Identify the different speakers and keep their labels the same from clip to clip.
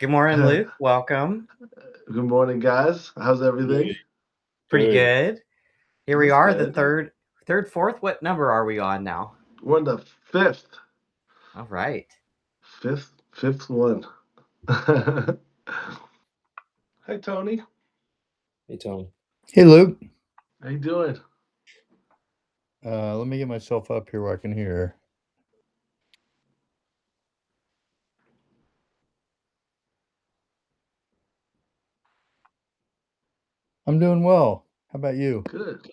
Speaker 1: Good morning, Luke. Welcome.
Speaker 2: Good morning, guys. How's everything?
Speaker 1: Pretty good. Here we
Speaker 2: That's
Speaker 1: are, the
Speaker 2: good.
Speaker 1: fourth. What number are we on now?
Speaker 2: We're on the fifth,
Speaker 1: All right.
Speaker 2: fifth one. Hi, Tony.
Speaker 3: Hey, Tony.
Speaker 4: Hey, Luke.
Speaker 2: How you doing?
Speaker 4: Let me get myself up here where I can hear. I'm doing well. How about you?
Speaker 2: Good.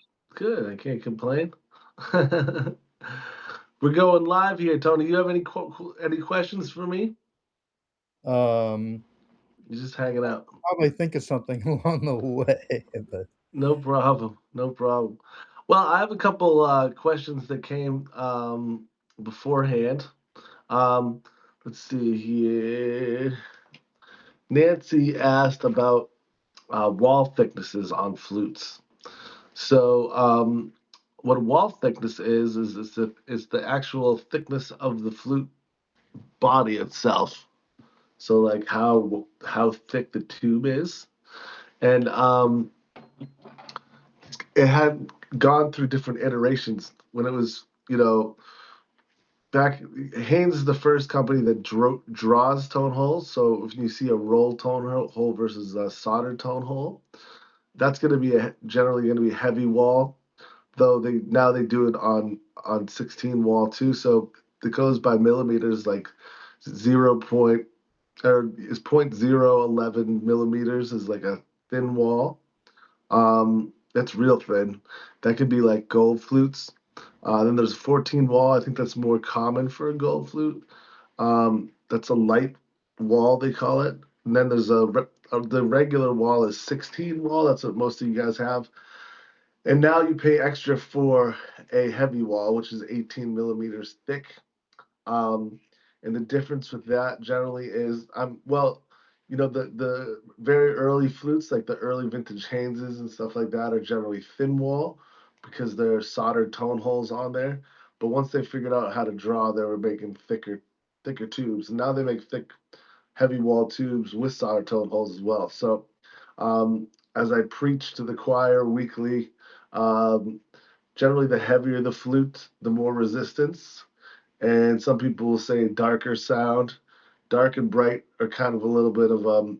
Speaker 2: I can't complain. We're going live here, Tony. You have any questions for me?
Speaker 4: Um,
Speaker 2: You're just hanging out.
Speaker 4: Probably think of something along the way, but
Speaker 2: No problem. No problem. Well, I have a couple questions that came beforehand. Um, let's see here. Nancy asked about wall thicknesses on flutes. So, what wall thickness is the actual thickness of the flute body itself. So, like how thick the tube is, and it had gone through different iterations. When it was, back Haynes is the first company that draws tone holes. So if you see a rolled tone hole versus a soldered tone hole, that's going to be generally going to be a heavy wall. Though they do it on 16 wall too. So it goes by millimeters, like 0 point or is 0.011 millimeters is like a thin wall. That's real thin. That could be like gold flutes. Then there's 14 wall. I think that's more common for a gold flute. That's a light wall, they call it. And then there's the regular wall is 16 wall. That's what most of you guys have. And now you pay extra for a heavy wall, which is 18 millimeters thick. And the difference with that generally is, the very early flutes, like the early vintage Hayneses and stuff like that, are generally thin wall because they're soldered tone holes on there. But once they figured out how to draw, they were making thicker tubes. And now they make thick, heavy wall tubes with soldered tone holes as well. So, as I preach to the choir weekly, um, generally the heavier the flute, the more resistance. And some people will say darker sound. Dark and bright are kind of a little bit of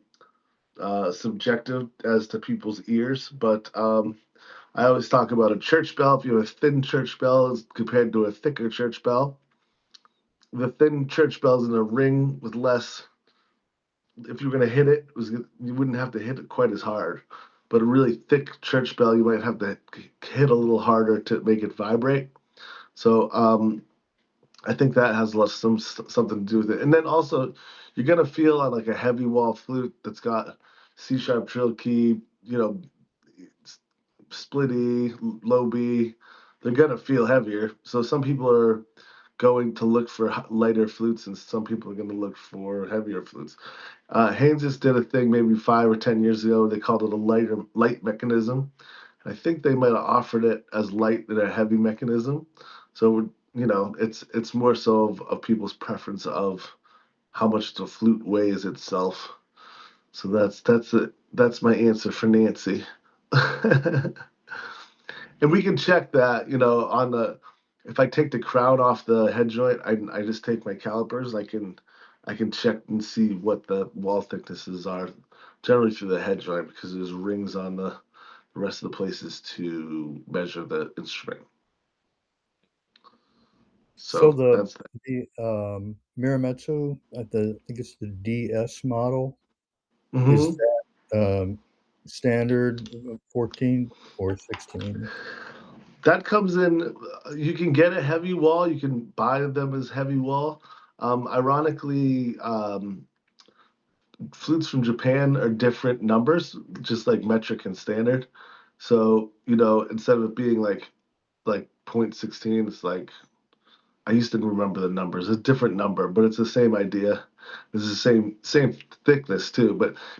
Speaker 2: subjective as to people's ears, but I always talk about a church bell. If you have a thin church bell as compared to a thicker church bell, the thin church bell is in a ring with less. If you're going to hit it, you wouldn't have to hit it quite as hard. But a really thick church bell, you might have to hit a little harder to make it vibrate. So I think that has something to do with it. And then also, you're gonna feel on like a heavy wall flute that's got C sharp trill key, split E, low B. They're gonna feel heavier. So some people are going to look for lighter flutes, and some people are going to look for heavier flutes. Haynes just did a thing maybe 5 or 10 years ago. They called it a light mechanism. I think they might have offered it as light than a heavy mechanism. So it's more so of people's preference of how much the flute weighs itself. So that's my answer for Nancy. And we can check that, on the if I take the crown off the head joint, I just take my calipers. I can check and see what the wall thicknesses are, generally through the head joint because there's rings on the rest of the places to measure the instrument.
Speaker 4: so
Speaker 2: That's that.
Speaker 4: the Muramatsu I think it's the DS model. Is
Speaker 2: Mm-hmm.
Speaker 4: that standard 14 or 16?
Speaker 2: That comes in. You can get a heavy wall. You can buy them as heavy wall. Ironically, flutes from Japan are different numbers, just like metric and standard. So instead of it being like 0.16, it's like I used to remember the numbers. It's a different number, but it's the same idea. It's the same thickness too.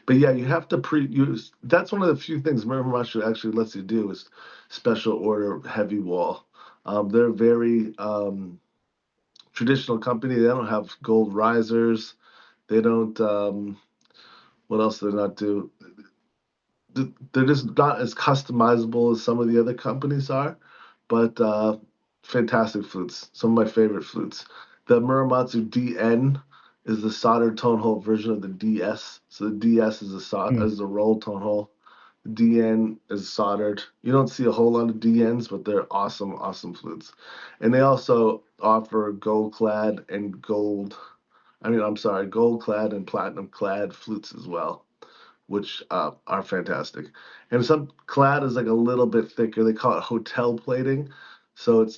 Speaker 2: But yeah, you have to pre-use. That's one of the few things Muramatsu actually lets you do is special order heavy wall. They're very traditional company. They don't have gold risers. They don't. What else do they not do? They're just not as customizable as some of the other companies are, but fantastic flutes. Some of my favorite flutes. The Muramatsu DN is the soldered tone hole version of the DS. So the DS is a roll tone hole. The DN is soldered. You don't see a whole lot of DNs, but they're awesome, awesome flutes. And they also offer gold clad and gold platinum clad flutes as well, which are fantastic. And some clad is like a little bit thicker. They call it hotel plating. So it's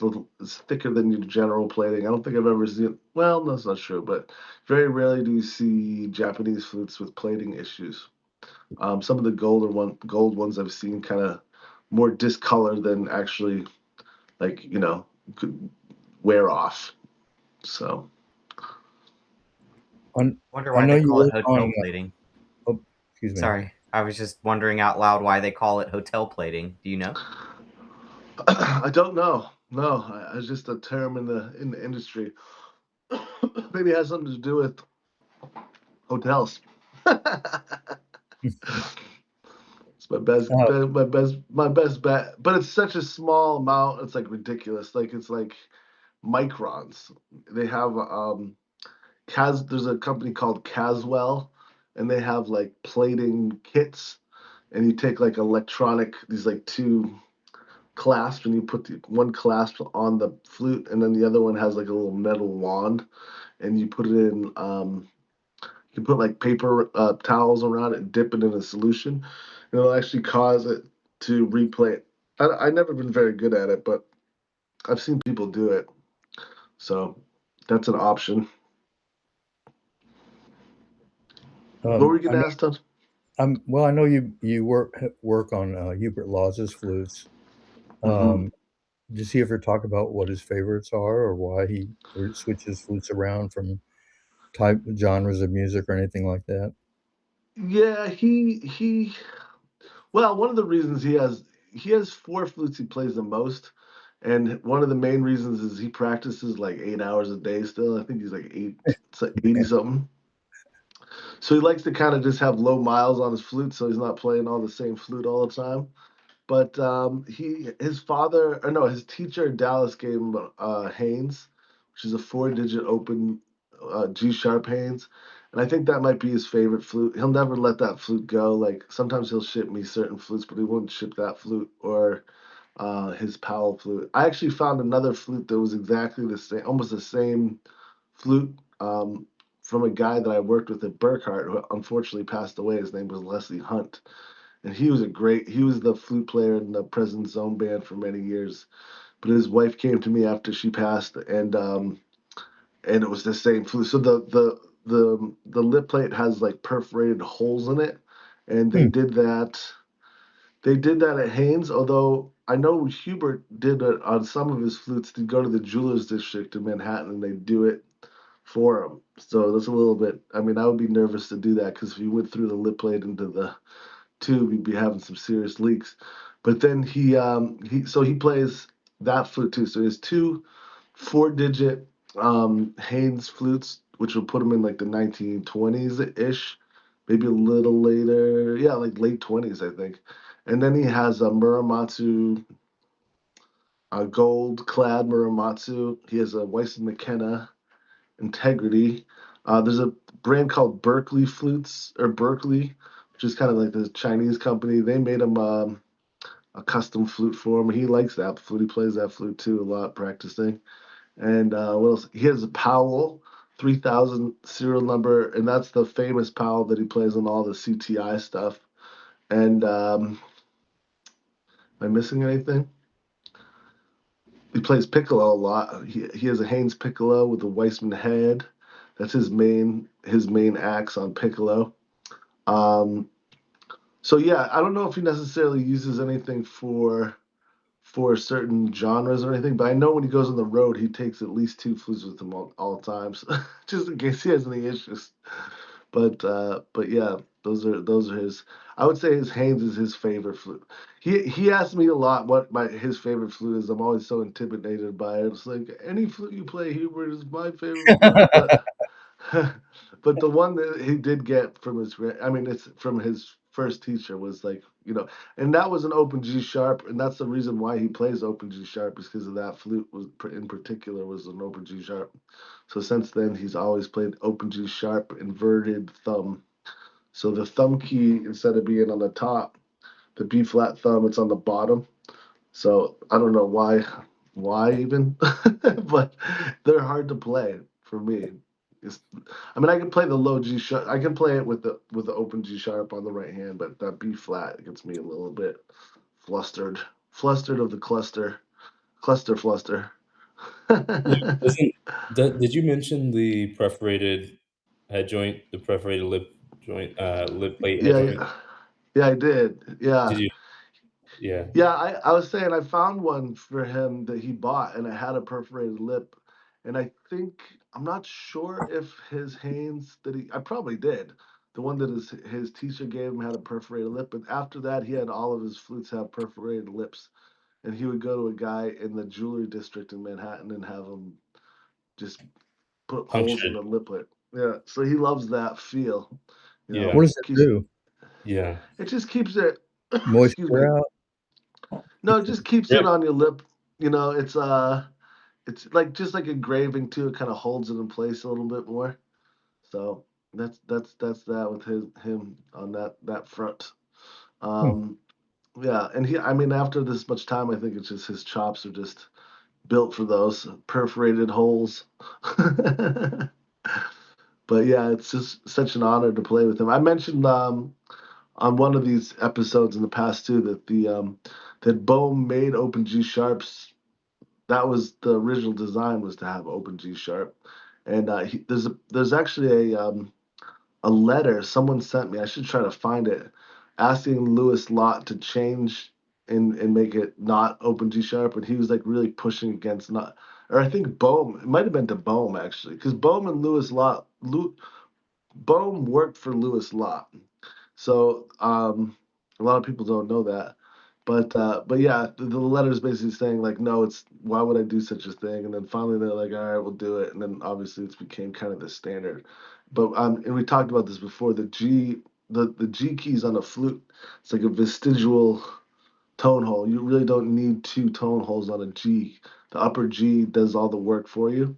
Speaker 2: thicker than your general plating. I don't think I've ever seen. Well, that's not true, but very rarely do you see Japanese flutes with plating issues. Some of the gold ones I've seen kind of more discolored than actually like could wear off. So
Speaker 1: Wonder
Speaker 4: I
Speaker 1: why
Speaker 4: know
Speaker 1: they
Speaker 4: you
Speaker 1: call it
Speaker 4: work
Speaker 1: hotel
Speaker 4: on.
Speaker 1: plating.
Speaker 4: Oh, excuse me.
Speaker 1: Sorry, I was just wondering out loud why they call it hotel plating. Do you know?
Speaker 2: I don't know. No, it's just a term in the industry. Maybe it has something to do with hotels. It's my best bet. But it's such a small amount. It's like ridiculous. Like it's like microns. They have there's a company called Caswell, and they have like plating kits, and you take like these like two clasps, and you put the one clasp on the flute, and then the other one has like a little metal wand, and you put it in. You put like paper towels around it and dip it in a solution, and it'll actually cause it to replay. I've never been very good at it, but I've seen people do it, so that's an option. What were you going to ask, Todd?
Speaker 4: Well, I know you work on Hubert Laws's flutes.
Speaker 2: Mm-hmm.
Speaker 4: Does he ever talk about what his favorites are, or why he switches flutes around from genres of music or anything like that?
Speaker 2: Yeah, he. Well, one of the reasons he has four flutes he plays the most, and one of the main reasons is he practices like 8 hours a day still. I think he's like 80 something. So he likes to kind of just have low miles on his flute, so he's not playing all the same flute all the time. But his teacher in Dallas gave him Haynes, which is a 4-digit open G sharp Haynes, and I think that might be his favorite flute. He'll never let that flute go. Like sometimes he'll ship me certain flutes, but he won't ship that flute or his Powell flute. I actually found another flute that was exactly the same, almost the same flute from a guy that I worked with at Burkart, who unfortunately passed away. His name was Leslie Hunt, and he was the flute player in the President's Zone band for many years. But his wife came to me after she passed, and it was the same flute. So the lip plate has like perforated holes in it, and they
Speaker 4: Hmm.
Speaker 2: did that. They did that at Haynes, although I know Hubert did it on some of his flutes. They'd go to the Jewelers District in Manhattan and they'd do it for him. So that's a little bit. I mean, I would be nervous to do that because if you went through the lip plate into the tube, you'd be having some serious leaks. But then he plays that flute too. So he has two 4-digit Haynes flutes, which will put him in like the 1920s ish, maybe a little later. Yeah, like late 20s, I think. And then he has a Muramatsu, a gold clad Muramatsu. He has a Weiss and McKenna Integrity. There's a brand called Berkeley Flutes, or Berkeley, which is kind of like the Chinese company. They made him a custom flute for him. He likes that flute. He plays that flute too a lot, practicing. And what else? He has a Powell 3000 serial number, and that's the famous Powell that he plays on all the CTI stuff. And am I missing anything? He plays piccolo a lot. He has a Haynes piccolo with a Weissman head. That's his main axe on piccolo. Um, so yeah, I don't know if he necessarily uses anything for certain genres or anything, but I know when he goes on the road, he takes at least two flutes with him all times, just in case he has any issues. But yeah, those are his. I would say his Haynes is his favorite flute. He asked me a lot what his favorite flute is. I'm always so intimidated by it. It's like any flute you play, Hubert, is my favorite flute. But But the one that he did get from it's from his first teacher was like, and that was an open G sharp, and that's the reason why he plays open G sharp is because of that flute was in particular was an open G sharp. So since then he's always played open G sharp, inverted thumb. So the thumb key, instead of being on the top, the B flat thumb, it's on the bottom. So I don't know why even, but they're hard to play for me. I can play the low G sharp. I can play it with the open G sharp on the right hand, but that B flat gets me a little bit flustered of the cluster fluster.
Speaker 3: Did you mention the perforated head joint, the perforated lip joint, lip plate head joint?
Speaker 2: Yeah, I did. Yeah.
Speaker 3: Did you? Yeah.
Speaker 2: Yeah, I was saying I found one for him that he bought, and it had a perforated lip. And I'm not sure if his Haynes I probably did. The one that his teacher gave him had a perforated lip, but after that, he had all of his flutes have perforated lips. And he would go to a guy in the jewelry district in Manhattan and have him just put holes in the liplet. Yeah, so he loves that feel.
Speaker 3: Yeah.
Speaker 4: What does it do?
Speaker 3: Yeah.
Speaker 2: It just keeps it
Speaker 4: Moisture out?
Speaker 2: No, it just keeps it on your lip. It's like just like engraving too. It kind of holds it in place a little bit more. So that's that with him on that front. Yeah, and after this much time, I think it's just his chops are just built for those perforated holes. But yeah, it's just such an honor to play with him. I mentioned on one of these episodes in the past too that Bohm made open G sharps. That was the original design, was to have open G sharp, and there's actually a letter someone sent me. I should try to find it, asking Louis Lott to change and make it not open G sharp, and he was like really pushing against not. Or I think Bohm. It might have been to Bohm actually, because Bohm and Louis Lott. Bohm worked for Louis Lott, so a lot of people don't know that. But yeah, the letter is basically saying like, no, it's why would I do such a thing? And then finally they're like, all right, we'll do it. And then obviously it's became kind of the standard. But and we talked about this before. The G keys on a flute, it's like a vestigial tone hole. You really don't need two tone holes on a G. The upper G does all the work for you.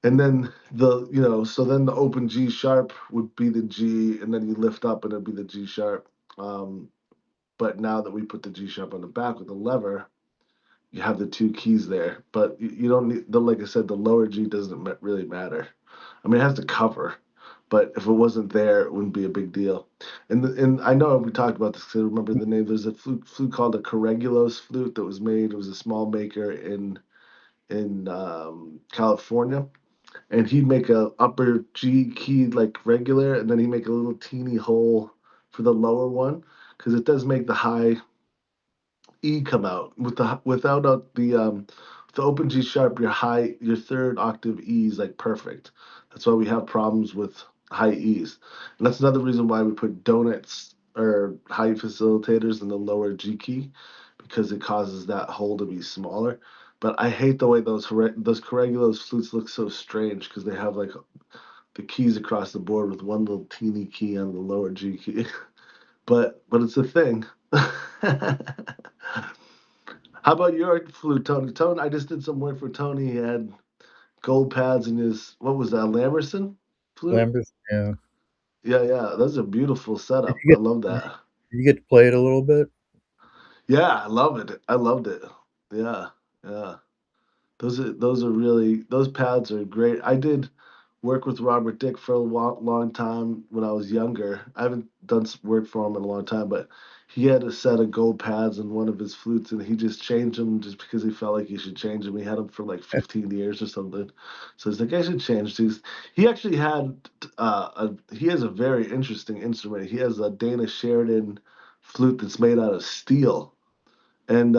Speaker 2: And then so then the open G sharp would be the G, and then you lift up and it'd be the G sharp. But now that we put the G sharp on the back with the lever, you have the two keys there. But you don't need like I said, the lower G doesn't really matter. It has to cover, but if it wasn't there, it wouldn't be a big deal. And I know we talked about this because I remember the name. There's a flute called a Corrigulos flute that was made. It was a small maker in California, and he'd make a upper G key like regular, and then he'd make a little teeny hole for the lower one, because it does make the high E come out without the open G sharp. Your third octave E is like perfect. That's why we have problems with high E's, and that's another reason why we put donuts or high facilitators in the lower G key, because it causes that hole to be smaller. But I hate the way those Corrigulos flutes look so strange, because they have like the keys across the board with one little teeny key on the lower G key. but it's a thing. How about your flute, Tony? Tony, I just did some work for Tony. He had gold pads in his, what was that, Lamerson flute?
Speaker 4: Lamerson, yeah.
Speaker 2: Yeah. That's a beautiful setup. I love that.
Speaker 4: You get to play it a little bit?
Speaker 2: Yeah, I love it. I loved it. Yeah. Those pads are great. I did work with Robert Dick for a long time when I was younger. I haven't done work for him in a long time, but he had a set of gold pads in one of his flutes, and he just changed them just because he felt like he should change them. He had them for like 15 years or something. So he's like, I should change these. He actually he has a very interesting instrument. He has a Dana Sheridan flute that's made out of steel. And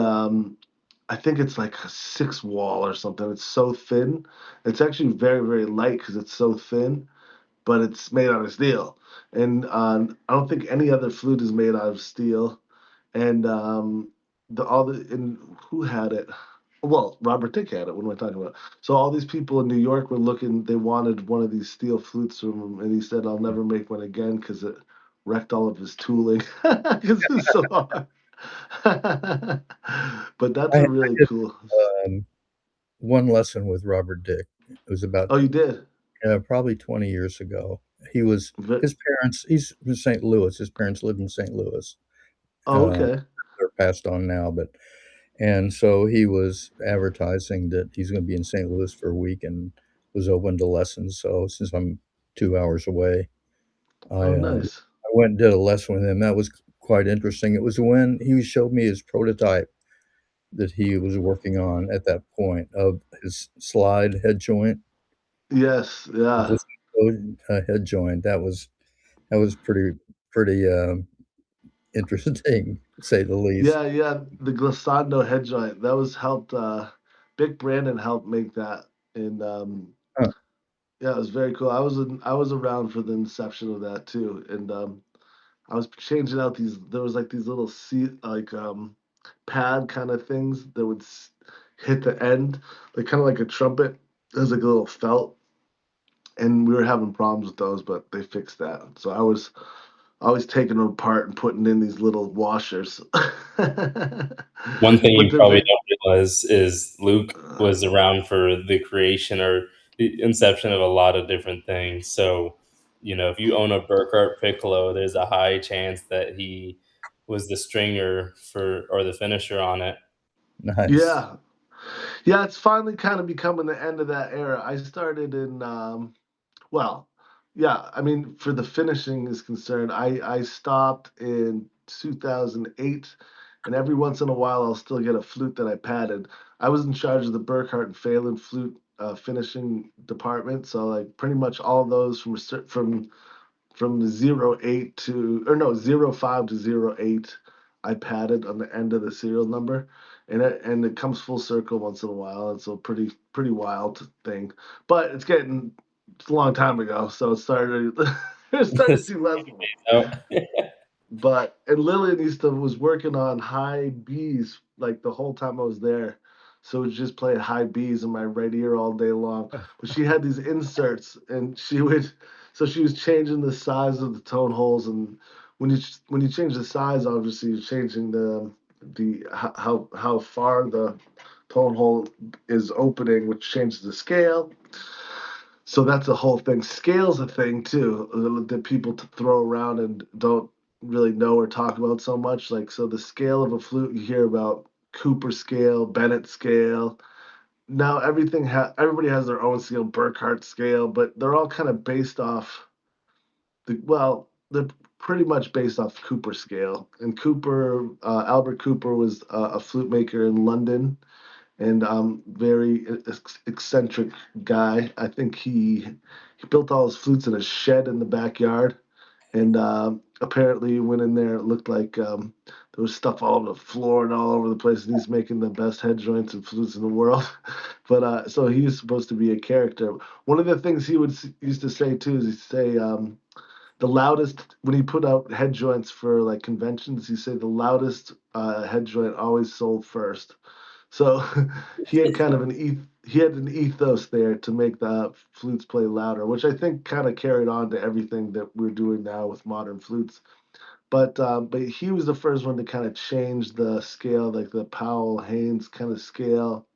Speaker 2: I think it's like a 6 wall or something. It's so thin. It's actually very, very light because it's so thin, but it's made out of steel. And I don't think any other flute is made out of steel. And and who had it? Well, Robert Dick had it. What am I talking about? So all these people in New York were looking. They wanted one of these steel flutes from him, and he said, "I'll never make one again because it wrecked all of his tooling because it was so hard." But that's
Speaker 4: I
Speaker 2: a really
Speaker 4: did
Speaker 2: cool.
Speaker 4: one lesson with Robert Dick. It was about
Speaker 2: Oh, you did?
Speaker 4: probably 20 years ago. He was
Speaker 2: Ve-
Speaker 4: his parents. He's from St. Louis. His parents lived in St. Louis.
Speaker 2: Oh,
Speaker 4: Uh,
Speaker 2: okay.
Speaker 4: they're passed on now, but and so he was advertising that he's going to be in St. Louis for a week and was open to lessons. So since I'm 2 hours away,
Speaker 2: Oh,
Speaker 4: I
Speaker 2: nice.
Speaker 4: went and did a lesson with him. That was quite interesting. It was when he showed me his prototype that he was working on at that point of his slide head joint,
Speaker 2: Yes. Yeah.
Speaker 4: just head joint. That was pretty interesting, to say the least.
Speaker 2: Yeah. Yeah. The glissando head joint that was helped. Big Brandon helped make that, and
Speaker 4: Huh,
Speaker 2: yeah, it was very cool. I was around for the inception of that too, and I was changing out these. There was like these little seat pad kind of things that would hit the end, like kind of like a trumpet. There's like a little felt, and we were having problems with those, but they fixed that. So I was always taking them apart and putting in these little washers.
Speaker 3: One thing
Speaker 2: But
Speaker 3: you
Speaker 2: the
Speaker 3: probably don't realize is Luke
Speaker 2: uh,
Speaker 3: was around for the creation or the inception of a lot of different things. So, if you own a Burkart piccolo, there's a high chance that he was the stringer for or the finisher on it.
Speaker 4: nice.
Speaker 2: yeah, yeah, it's finally kind of becoming the end of that era. I started in well, yeah, I mean, for the finishing is concerned, I stopped in 2008, and every once in a while I'll still get a flute that I padded. I was in charge of the Burkart-Fallon flute finishing department, so like pretty much all of those from the 08 to, or no, 05 to 08, I padded on the end of the serial number, and it comes full circle once in a while. It's a pretty wild thing, but it's a long time ago, so it started it started to see less of it.
Speaker 3: So,
Speaker 2: But and Lillian was working on high B's like the whole time I was there. So it was just play high B's in my right ear all day long. But she had these inserts and she was changing the size of the tone holes, and when you change the size, obviously you're changing the how far the tone hole is opening, which changes the scale. So that's the whole thing. Scale's a thing too that people throw around and don't really know or talk about so much. Like, so the scale of a flute, you hear about Cooper scale, Bennett scale. Now everybody has their own scale, Burkhardt scale, but they're all kind of based off they're pretty much based off Cooper scale. And Albert Cooper was a flute maker in London, and very eccentric guy. I think he built all his flutes in a shed in the backyard, and apparently he went in there. It looked like there was stuff all over the floor and all over the place. And he's making the best head joints and flutes in the world. But so he was supposed to be a character. One of the things he used to say too is he'd say the loudest when he put out head joints for like conventions. He say the loudest head joint always sold first. So he had kind of he had an ethos there to make the flutes play louder, which I think kind of carried on to everything that we're doing now with modern flutes. But he was the first one to kind of change the scale, like the Powell Haynes kind of scale,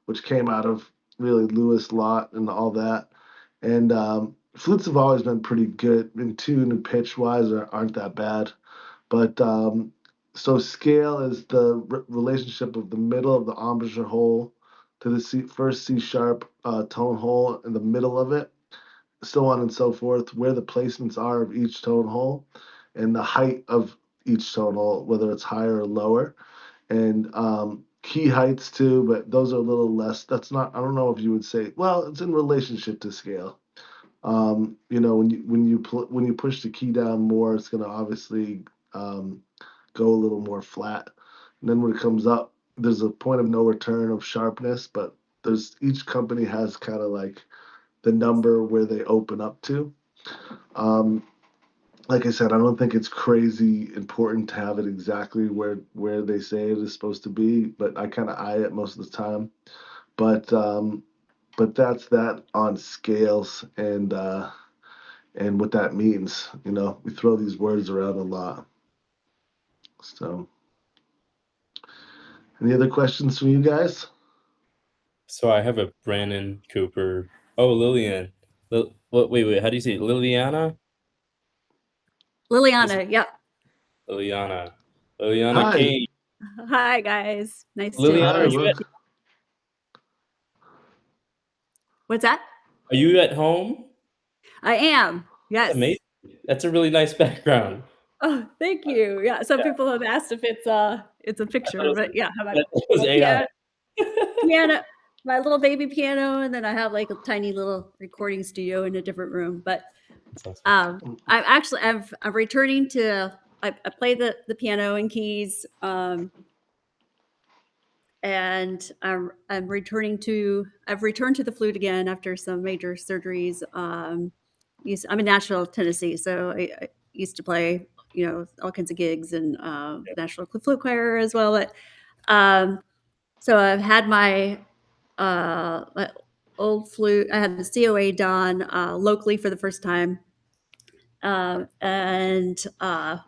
Speaker 2: which came out of really Lewis Lott and all that. And flutes have always been pretty good in tune and pitch wise, aren't that bad. But so scale is the relationship of the middle of the embouchure hole to the first C sharp tone hole in the middle of it, so on and so forth, where the placements are of each tone hole, and the height of each tone hole, whether it's higher or lower, and key heights too. But those are a little less. That's not. I don't know if you would say. Well, it's in relationship to scale. When you push the key down more, it's going to obviously um, go a little more flat. And then when it comes up, there's a point of no return of sharpness, but there's each company has kind of like the number where they open up to. Um, like I said, I don't think it's crazy important to have it exactly where they say it is supposed to be, but I kind of eye it most of the time. But that's that on scales and what that means. You know, we throw these words around a lot. So, any other questions from you guys?
Speaker 3: So I have a Brandon Cooper. Oh, Lillian. Wait. How do you say it? Liliana?
Speaker 5: Liliana, yep.
Speaker 3: Liliana. Liliana
Speaker 2: Hi.
Speaker 3: Kane.
Speaker 5: Hi, guys. Nice
Speaker 3: Liliana,
Speaker 2: Hi.
Speaker 5: to.
Speaker 2: Look.
Speaker 5: What's that?
Speaker 3: are you at home?
Speaker 5: I am.
Speaker 3: That's
Speaker 5: Yes.
Speaker 3: amazing. That's a really nice background.
Speaker 5: Oh, thank you. Yeah, some people have asked if it's a picture, but yeah, how about
Speaker 3: That was AI.
Speaker 5: piano, my little baby piano, and then I have like a tiny little recording studio in a different room. But I'm returning to. I play the piano and keys, and I'm returning to. I've returned to the flute again after some major surgeries. I'm in Nashville, Tennessee, so I used to play, all kinds of gigs and National Flute Choir as well. But so I've had my old flute. I had the COA done locally for the first time, and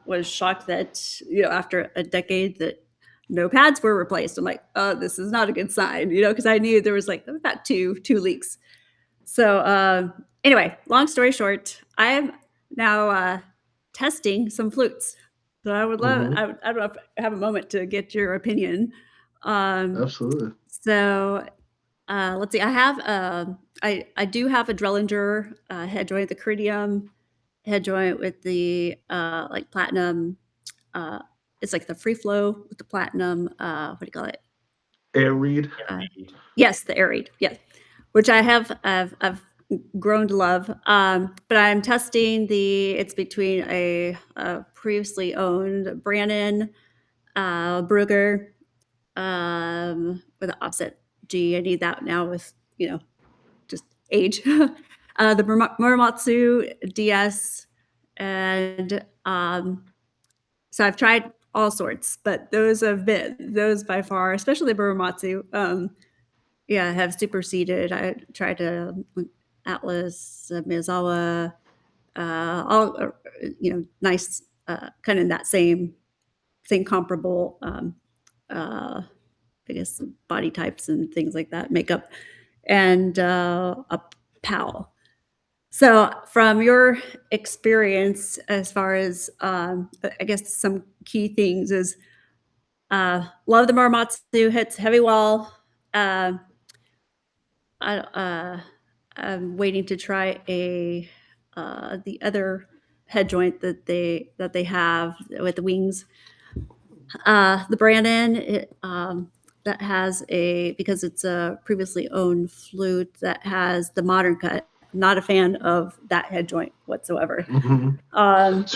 Speaker 5: was shocked that after a decade that no pads were replaced. I'm like, oh, this is not a good sign, because I knew there was like about two leaks. So anyway, long story short, I am now testing some flutes. So I would love.
Speaker 2: Mhm.
Speaker 5: I don't know if I have a moment to get your opinion.
Speaker 2: Absolutely.
Speaker 5: So let's see. I have I do have a Drelinger head joint, the Corrigulos head joint with the like platinum. It's like the free flow with the platinum. What do you call it?
Speaker 2: Air read.
Speaker 5: Yes, the air reed. Yes, which I've grown to love. But I'm testing it's between a previously owned Brannen Burkart with an offset G. I need that now with just age. The Muramatsu DS, and so I've tried all sorts, but those by far, especially the Muramatsu. Have superseded. I tried to Atlas, Miyazawa, all nice, kind of in that same comparable, I guess body types and things like that, makeup, and a PAL. So, from your experience, as far as I guess some key things is love the Muramatsu, hits heavy wall. I'm waiting to try the other head joint that they have with the wings. The Brannen that has because it's a previously owned flute that has the modern cut. Not a fan of that head joint whatsoever.
Speaker 2: So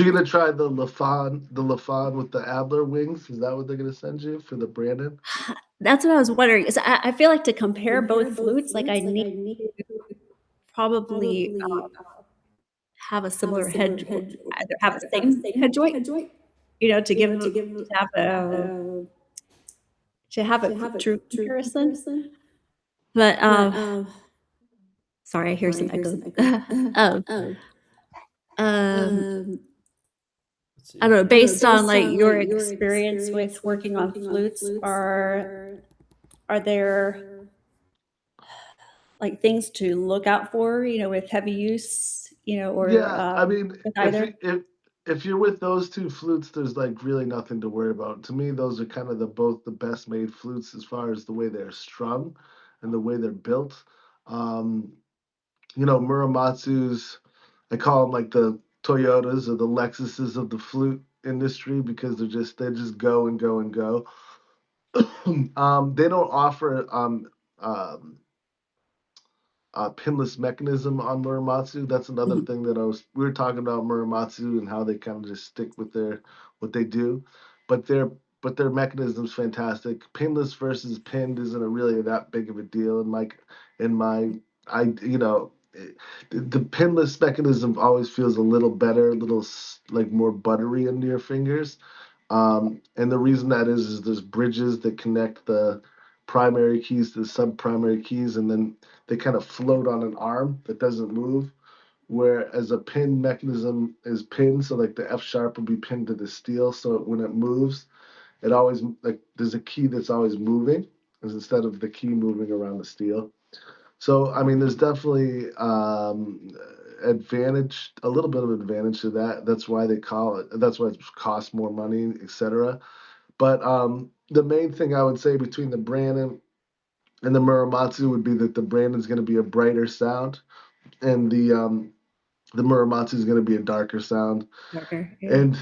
Speaker 2: you're gonna try the Lafon with the Adler wings? Is that what they're gonna send you for the Brandon?
Speaker 5: That's what I was wondering. I feel like to compare both flutes, like I need to probably have a similar head, either have the same head joint, to give to have a true comparison. But sorry, I hear some echoes. I don't know. Based on like your experience with working on flutes, are there like things to look out for, with heavy use, or
Speaker 2: Yeah, I mean,
Speaker 5: with
Speaker 2: if
Speaker 5: either?
Speaker 2: you if you're with those two flutes, there's like really nothing to worry about. To me, those are kind of both the best made flutes as far as the way they're strung and the way they're built. Muramatsu's, I call them like the Toyotas or the Lexuses of the flute industry because they just go and go and go. They don't offer um, pinless mechanism on Muramatsu. That's another thing that we were talking about Muramatsu and how they kind of just stick with what they do, but their mechanism's fantastic. Pinless versus pinned isn't really that big of a deal in my I the pinless mechanism always feels a little better, a little like more buttery under your fingers. And the reason that is there's bridges that connect the primary keys to the sub-primary keys, and then they kind of float on an arm that doesn't move. Whereas a pin mechanism is pinned, so like the F sharp will be pinned to the steel, so when it moves, it always like there's a key that's always moving, instead of the key moving around the steel. So I mean, there's definitely advantage, a little bit of advantage to that. That's why they call it. That's why it costs more money, etc. But the main thing I would say between the Brannen and the Muramatsu would be that the Brannen's going to be a brighter sound, and the Muramatsu is going to be a darker sound.
Speaker 5: Darker, yeah.
Speaker 2: And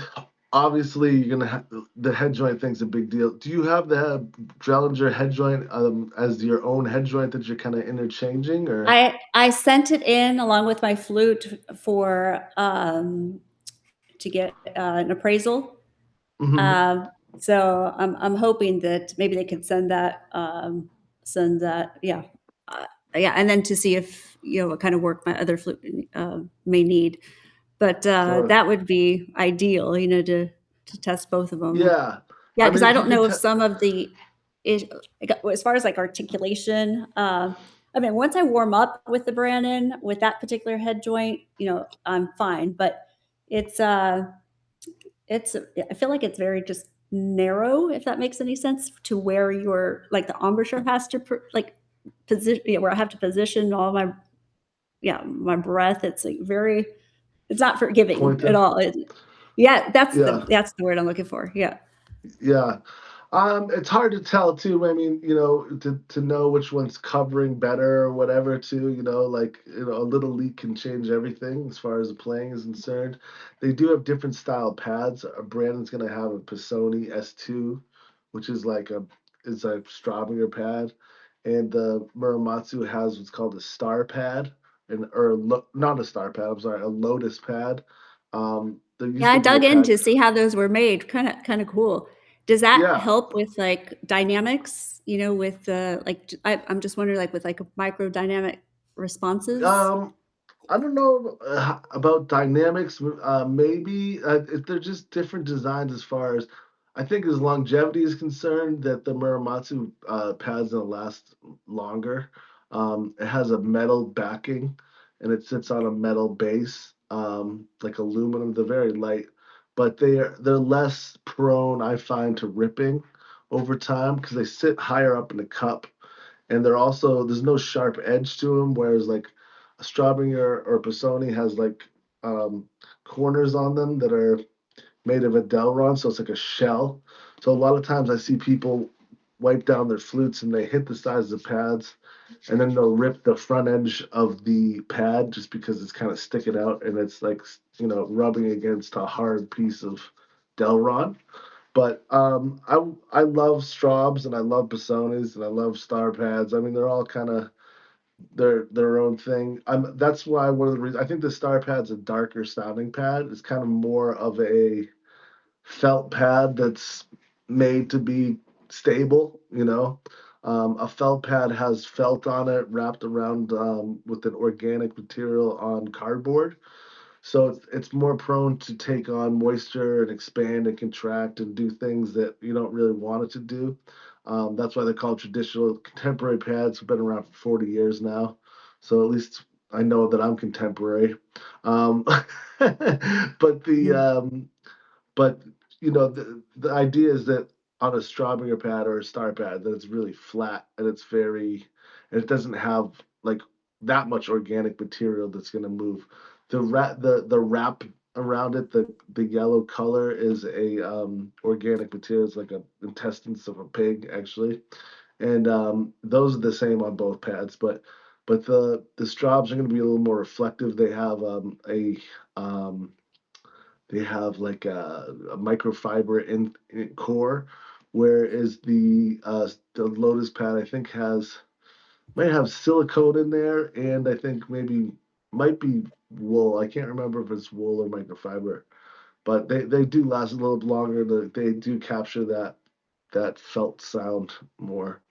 Speaker 2: obviously, you're gonna have the head joint thing's a big deal. Do you have the Drelinger head joint as your own head joint that you're kind of interchanging, or?
Speaker 5: I sent it in along with my flute for to get an appraisal.
Speaker 2: Mhm.
Speaker 5: So I'm hoping that maybe they could send that yeah. Yeah, and then to see if what kind of work my other flute may need. But
Speaker 2: Sure.
Speaker 5: that would be ideal, to test both of them.
Speaker 2: Yeah.
Speaker 5: Yeah,
Speaker 2: I
Speaker 5: because
Speaker 2: mean,
Speaker 5: I
Speaker 2: if you
Speaker 5: don't know
Speaker 2: could
Speaker 5: if some of the, as far as like articulation, I mean, once I warm up with the Brannen with that particular head joint, I'm fine. But it's I feel like it's very just narrow, if that makes any sense, to where your like the embouchure has to position, where I have to position all my breath. It's like very, it's not forgiving at
Speaker 2: pointed.
Speaker 5: all. Yeah, that's
Speaker 2: Yeah.
Speaker 5: the word I'm looking for. Yeah.
Speaker 2: Yeah. It's hard to tell too. I mean, to know which one's covering better or whatever too, like, a little leak can change everything as far as the playing is concerned. They do have different style pads. Brandon's gonna have a Pisoni S2, which is like it's a Straubinger pad, and the Muramatsu has what's called a star pad, not a star pad, I'm sorry, a Lotus pad. There
Speaker 5: Yeah,
Speaker 2: used
Speaker 5: I
Speaker 2: to be a
Speaker 5: dug in
Speaker 2: pad.
Speaker 5: to see how those were made. Kind of cool. Does that
Speaker 2: Yeah.
Speaker 5: help with like dynamics? With I'm just wondering, like with like microdynamic responses.
Speaker 2: I don't know about dynamics. Maybe they're just different designs as far as I think as longevity is concerned. That the Muramatsu pads gonna last longer. It has a metal backing, and it sits on a metal base, like aluminum. They're very light, but they're less prone, I find, to ripping over time because they sit higher up in the cup, and there's no sharp edge to them, whereas like a Straubinger or Pisoni has like corners on them that are made of a Delron, so it's like a shell. So a lot of times I see people wipe down their flutes and they hit the sides of the pads, and then they'll rip the front edge of the pad just because it's kind of sticking out and it's like rubbing against a hard piece of Delron. But I love Straubs and I love Pisonis and I love Star Pads. I mean, they're all kind of their own thing. That's why one of the reasons I think the Star Pad's a darker sounding pad. It's kind of more of a felt pad that's made to be stable. A felt pad has felt on it wrapped around with an organic material on cardboard. So it's more prone to take on moisture and expand and contract and do things that you don't really want it to do. That's why they're called traditional. Contemporary pads have been around for 40 years now. So at least I know that I'm contemporary. Um, but but the idea is that on a Straubinger pad or a Star pad, that it's really flat and it doesn't have like that much organic material that's going to move. The wrap around it, the yellow color is a organic material. It's like a intestines of a pig actually, and those are the same on both pads. But the Straubs are going to be a little more reflective. Um, they have like a microfiber in core, whereas the Lotus pad I think might have silicone in there, and I think maybe might be wool. I can't remember if it's wool or microfiber, but they do last a little bit longer. They do capture that felt sound more.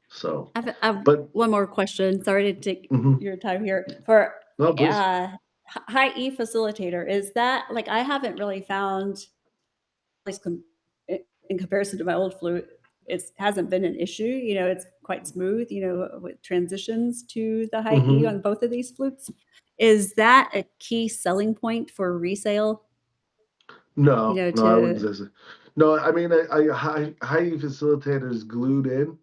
Speaker 2: So,
Speaker 5: I have
Speaker 2: but
Speaker 5: one more question. Sorry to take
Speaker 2: mhm.
Speaker 5: your time here. For
Speaker 2: No, please.
Speaker 5: high E facilitator, is that like I haven't really found, at least in comparison to my old flute, it hasn't been an issue. You know, it's quite smooth. You know, with transitions to the high E on both of these flutes. Is that a key selling point for resale? You
Speaker 2: No,
Speaker 5: know,
Speaker 2: no, I wouldn't
Speaker 5: to
Speaker 2: say so. No, I mean, high facilitator is glued in.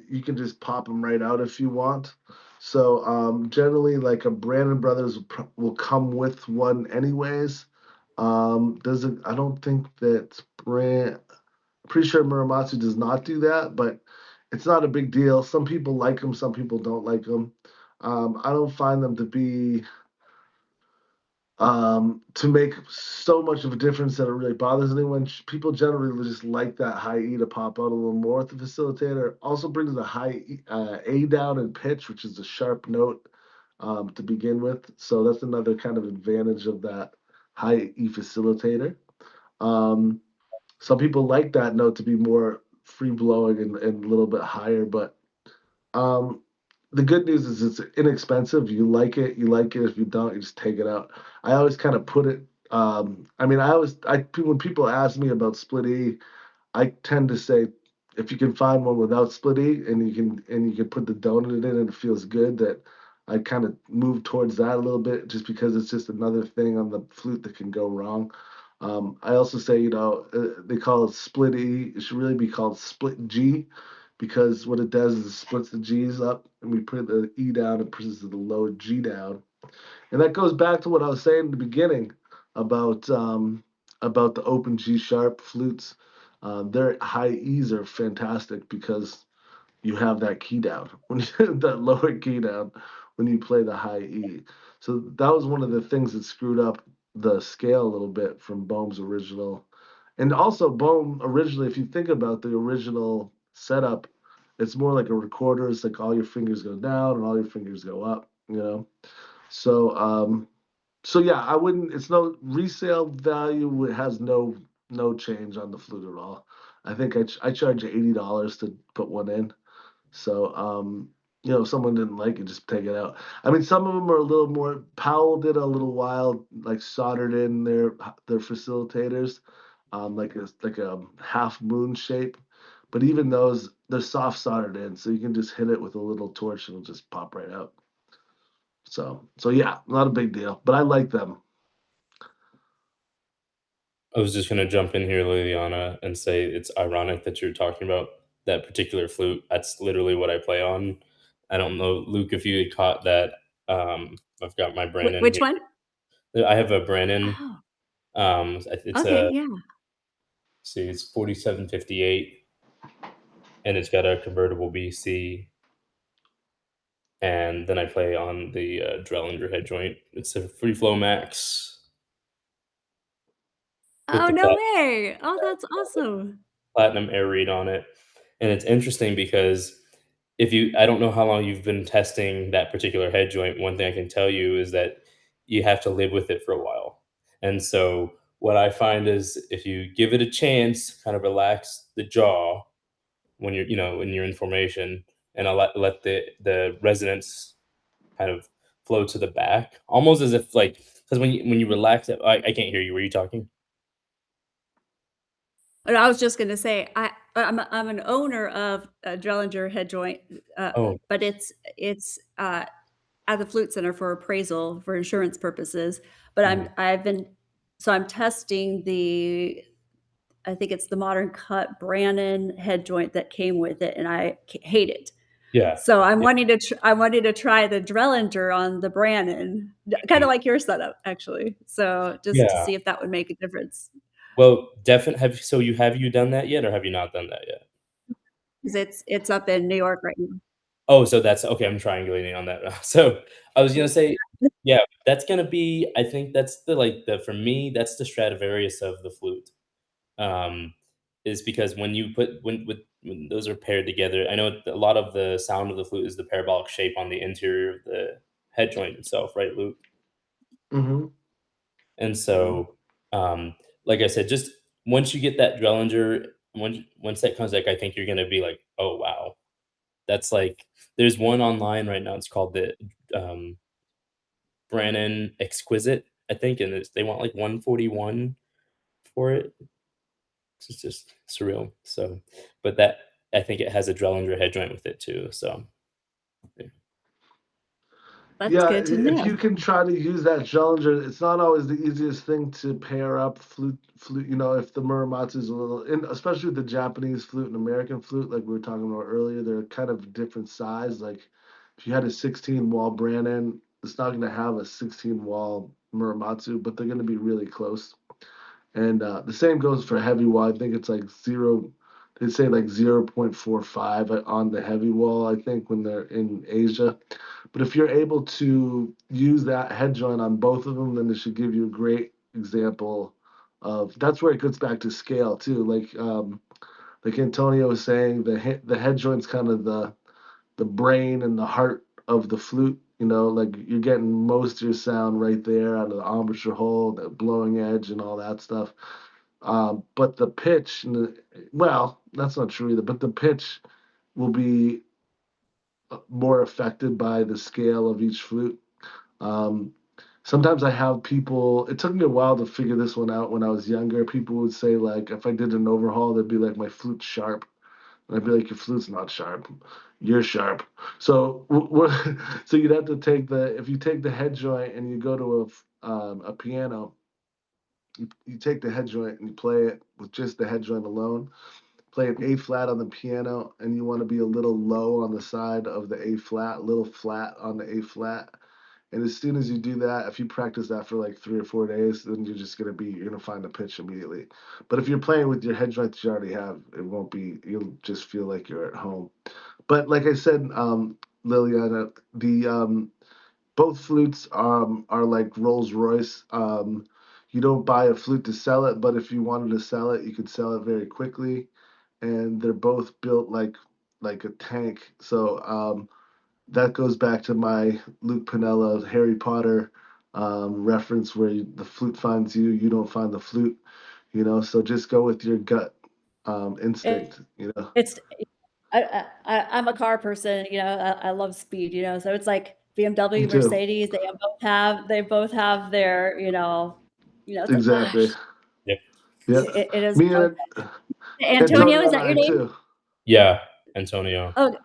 Speaker 2: You can just pop them right out if you want. So generally, like a Brannen Brothers will come with one anyways. Doesn't I don't think that pretty sure Muramatsu does not do that, but it's not a big deal. Some people like them, some people don't like them. I don't find them to be to make so much of a difference that it really bothers anyone. People generally just like that high E to pop out a little more with the facilitator. Also brings the high A down in pitch, which is a sharp note to begin with. So that's another kind of advantage of that high E facilitator. Um, some people like that note to be more free blowing and a little bit higher, but um, the good news is it's inexpensive. You like it, you like it. If you don't, you just take it out. I always kind of put it. I mean, when people ask me about split E, I tend to say if you can find one without split E and you can put the donut in and it feels good, that I kind of move towards that a little bit just because it's just another thing on the flute that can go wrong. I also say, they call it split E. It should really be called split G because what it does is it splits the G's up and we put the E down and pushes the low G down. And that goes back to what I was saying in the beginning about the open G sharp flutes. Their high E's are fantastic because you have that key down when you that lower key down when you play the high E. So that was one of the things that screwed up the scale a little bit from Bohm's original. And also Bohm originally, if you think about the original setup, it's more like a recorder. It's like all your fingers go down and all your fingers go up, you know. So so yeah, I wouldn't. It's no resale value. It has no change on the flute at all. I think I charge $80 to put one in. So if someone didn't like it, just take it out. I mean, some of them are a little more. Powell did a little while, like soldered in their facilitators, like a half moon shape. But even those, they're soft soldered in, so you can just hit it with a little torch and it'll just pop right out. So yeah, not a big deal, but I like them.
Speaker 3: I was just gonna jump in here, Liliana, and say it's ironic that you're talking about that particular flute. That's literally what I play on. I don't know, Luke, if you had caught that. I've got my Brannen
Speaker 5: which one?
Speaker 3: here. I have a Brannen.
Speaker 5: Oh,
Speaker 3: It's
Speaker 5: okay,
Speaker 3: a
Speaker 5: yeah.
Speaker 3: see, it's 4758, and it's got a convertible BC. And then I play on the Drelinger head joint. It's a Free Flow Max with
Speaker 5: Oh,
Speaker 3: the
Speaker 5: no way. Oh, that's awesome.
Speaker 3: platinum air reed on it. And it's interesting because I don't know how long you've been testing that particular head joint. One thing I can tell you is that you have to live with it for a while. And so what I find is if you give it a chance, kind of relax the jaw when when you're in formation, and I'll let the resonance kind of flow to the back, almost as if like because when you relax it, I can't hear you. Were you talking?
Speaker 5: And I was just gonna say, I'm an owner of a Drelinger head joint,
Speaker 3: Oh,
Speaker 5: but it's at the Flute Center for appraisal for insurance purposes. But
Speaker 3: mhm.
Speaker 5: I'm testing I think it's the modern cut Brannen head joint that came with it, and I hate it.
Speaker 3: Yeah,
Speaker 5: So
Speaker 3: yeah,
Speaker 5: I wanted to try the Drelinger on the Brannen, kind
Speaker 3: mm,
Speaker 5: of like your setup, actually. So just to
Speaker 3: yeah.
Speaker 5: see if that would make a difference.
Speaker 3: Well, definitely. Have you done that yet, or have you not done that yet?
Speaker 5: 'Cause it's up in New York right now.
Speaker 3: Oh, so that's okay. I'm triangulating on that. So I was gonna say, yeah, that's gonna be. I think that's the for me that's the Stradivarius of the flute. Um, is because when you put when those are paired together, I know a lot of the sound of the flute is the parabolic shape on the interior of the head joint itself, right, Luke?
Speaker 2: Mm-hmm.
Speaker 3: And so, like I said, just once you get that Drellinger, once that comes back, I think you're gonna be like, oh wow. That's like there's one online right now. It's called the Brannen Exquisite, I think, and they want like 141 for it. It's just surreal. So, but that I think it has a Drelinger head joint with it too. So, yeah.
Speaker 5: That's
Speaker 2: Yeah,
Speaker 5: good to
Speaker 2: if you
Speaker 5: know.
Speaker 2: can try to use that Drelinger, it's not always the easiest thing to pair up flute. You know, if the Muramatsu is a little, and especially with the Japanese flute and American flute, like we were talking about earlier, they're kind of different size. Like if you had a 16 wall Brannen, it's not going to have a 16 wall Muramatsu, but they're going to be really close. And the same goes for heavy wall. I think it's like zero. They say like 0.45 on the heavy wall. I think when they're in Asia. But if you're able to use that head joint on both of them, then it should give you a great example of. That's where it gets back to scale too. Like Antonio was saying, the head joint's kind of the brain and the heart of the flute. You know, like you're getting most of your sound right there out of the embouchure hole, the blowing edge, and all that stuff. But the pitch, well, that's not true either. But the pitch will be more affected by the scale of each flute. Um, Sometimes I have people. It took me a while to figure this one out when I was younger. People would say like, if I did an overhaul, they'd be like, my flute's sharp. And I'd be like, your flute's not sharp. You're sharp. So so you'd have to take if you take the head joint and you go to a piano, you take the head joint and you play it with just the head joint alone. Play an A flat on the piano, and you want to be a little low on the side of the A flat, little flat on the A flat. And as soon as you do that, if you practice that for like 3 or 4 days, then you're gonna find a pitch immediately. But if you're playing with your head joint that you already have, it won't be. You'll just feel like you're at home. But like I said, Liliana, the both flutes are like Rolls Royce. You don't buy a flute to sell it, but if you wanted to sell it, you could sell it very quickly. And they're both built like a tank. So that goes back to my Luke Pinella Harry Potter reference, where the flute finds you, you don't find the flute. You know, so just go with your gut instinct. You know,
Speaker 5: It's I'm a car person, you know. I love speed, you know. So it's like
Speaker 2: me
Speaker 5: BMW,
Speaker 2: too.
Speaker 5: Mercedes. They both have their, it's like,
Speaker 2: Exactly.
Speaker 5: gosh,
Speaker 3: Yep.
Speaker 2: Yeah.
Speaker 5: it is.
Speaker 2: Me and
Speaker 5: Antonio, is
Speaker 2: Antonio and
Speaker 5: that your
Speaker 2: I
Speaker 5: name?
Speaker 2: too.
Speaker 3: Yeah, Antonio.
Speaker 5: Oh,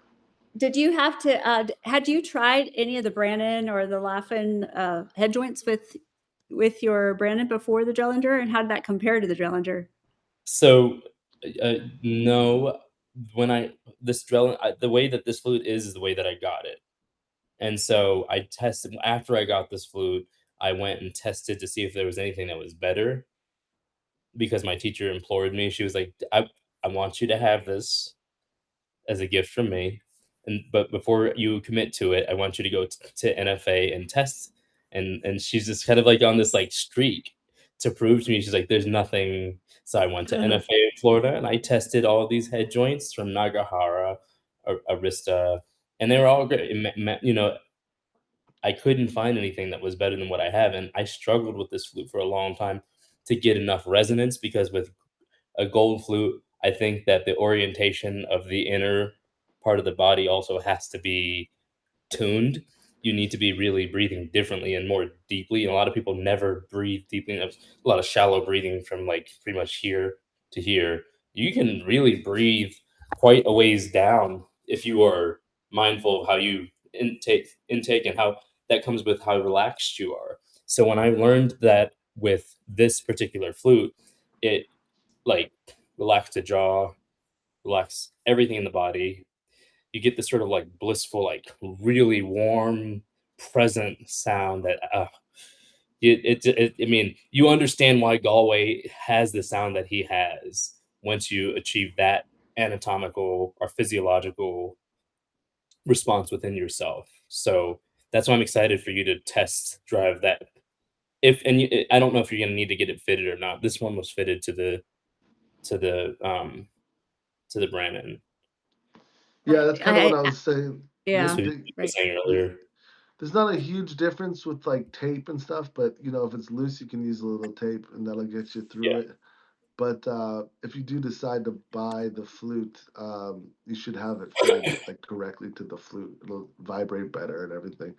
Speaker 5: did you have to? Had you tried any of the Brannen or the Laughlin head joints with your Brannen before the Drelinger, and how did that compare to the Drelinger?
Speaker 3: So, no, when the way that this flute is the way that I got it. And so I tested after I got this flute, I went and tested to see if there was anything that was better because my teacher implored me. She was like, I want you to have this as a gift from me. But before you commit to it, I want you to go to NFA and test. And she's just kind of like on this like streak to prove to me. She's like, there's nothing. So I went to NFA in Florida and I tested all of these head joints from Nagahara, Arista, and they were all great. I couldn't find anything that was better than what I have, and I struggled with this flute for a long time to get enough resonance because with a gold flute, I think that the orientation of the inner part of the body also has to be tuned. You need to be really breathing differently and more deeply. And a lot of people never breathe deeply. There's a lot of shallow breathing from like pretty much here to here. You can really breathe quite a ways down if you are mindful of how you intake and how that comes with how relaxed you are. So when I learned that with this particular flute, it like relax the jaw, relax everything in the body. You get this sort of like blissful, like really warm, present sound that I mean, you understand why Galway has the sound that he has once you achieve that anatomical or physiological response within yourself. So that's why I'm excited for you to test drive that. I don't know if you're going to need to get it fitted or not. This one was fitted to the um to the Brannen.
Speaker 2: Yeah, that's kind of what
Speaker 5: I
Speaker 2: I was saying.
Speaker 3: That's
Speaker 5: yeah,
Speaker 3: what you were
Speaker 5: right.
Speaker 3: saying earlier.
Speaker 2: There's not a huge difference with like tape and stuff, but you know, if it's loose, you can use a little tape and that'll get you through
Speaker 3: Yeah.
Speaker 2: it. But if you do decide to buy the flute, you should have it fitted like correctly to the flute. It'll vibrate better and everything.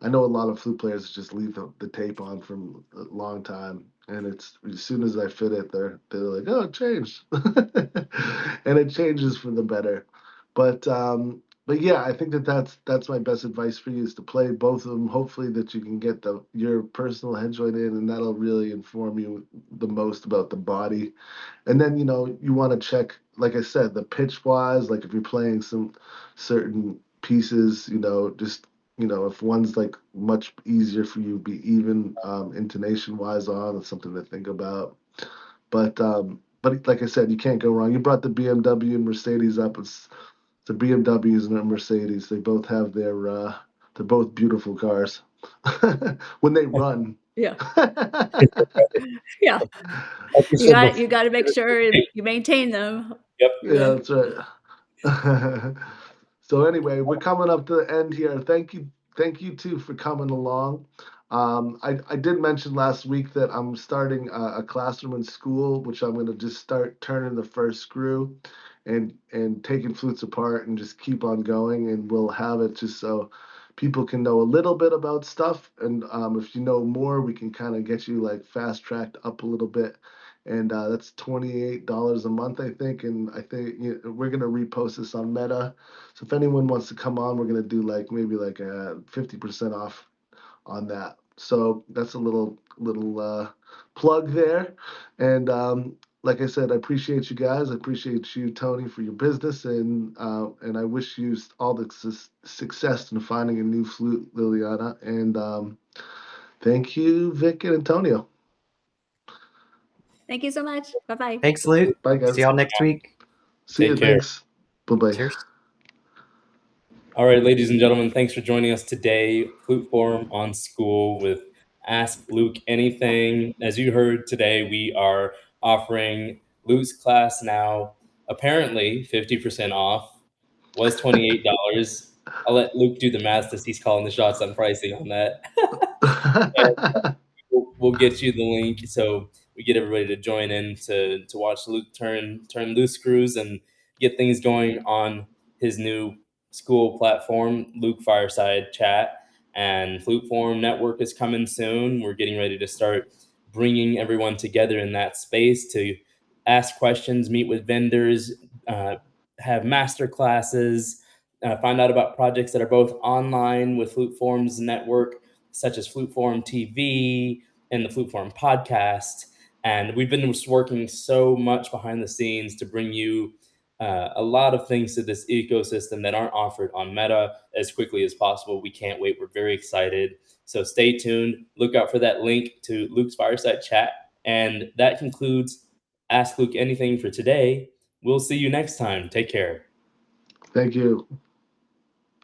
Speaker 2: I know a lot of flute players just leave the tape on for a long time, and it's as soon as I fit it, they're like, "Oh, it changed," and it changes for the better. But yeah, I think that's my best advice for you is to play both of them. Hopefully, that you can get your personal head joint in, and that'll really inform you the most about the body. And then you want to check, like I said, the pitch wise. Like if you're playing some certain pieces, just if one's like much easier for you, be even intonation wise on. It's something to think about. But like I said, you can't go wrong. You brought the BMW and Mercedes up. It's the BMWs and the Mercedes. They both have they're both beautiful cars when they run.
Speaker 5: Yeah. Yeah.
Speaker 3: Like you said
Speaker 5: You got to make sure you maintain them.
Speaker 3: Yep.
Speaker 2: Yeah, that's right. So anyway, we're coming up to the end here. Thank you two for coming along. I did mention last week that I'm starting a classroom in school, which I'm going to just start turning the first screw and taking flutes apart and just keep on going, and we'll have it just so people can know a little bit about stuff, and if you know more, we can kind of get you like fast tracked up a little bit. And that's $28 a month, I think. And I think we're gonna repost this on Meta. So if anyone wants to come on, we're gonna do like maybe like a 50% off on that. So that's a little plug there. And like I said, I appreciate you guys. I appreciate you, Tony, for your business, and I wish you all the success in finding a new flute, Liliana. And thank you, Vic and Antonio.
Speaker 5: Thank you so much. Bye-bye.
Speaker 1: Thanks, Luke.
Speaker 2: Bye, guys.
Speaker 1: See y'all next week.
Speaker 2: See you.
Speaker 3: Take care.
Speaker 2: Thanks. Bye-bye.
Speaker 1: Cheers.
Speaker 3: All right, ladies and gentlemen, thanks for joining us today. Flute Forum on School with Ask Luke Anything. As you heard today, we are offering Luke's class now, apparently 50% off. Was $28. I'll let Luke do the math as he's calling the shots on pricing on that. We'll get you the link so we get everybody to join in to watch Luke turn loose screws and get things going on his new school platform, Luke Fireside Chat. And Flute Forum Network is coming soon. We're getting ready to start bringing everyone together in that space to ask questions, meet with vendors, have master classes, find out about projects that are both online with Flute Forum's network, such as Flute Forum TV and the Flute Forum podcast. And we've been just working so much behind the scenes to bring you a lot of things to this ecosystem that aren't offered on Meta as quickly as possible. We can't wait. We're very excited. So stay tuned. Look out for that link to Luke's Fireside Chat. And that concludes Ask Luke Anything for today. We'll see you next time. Take care.
Speaker 2: Thank you.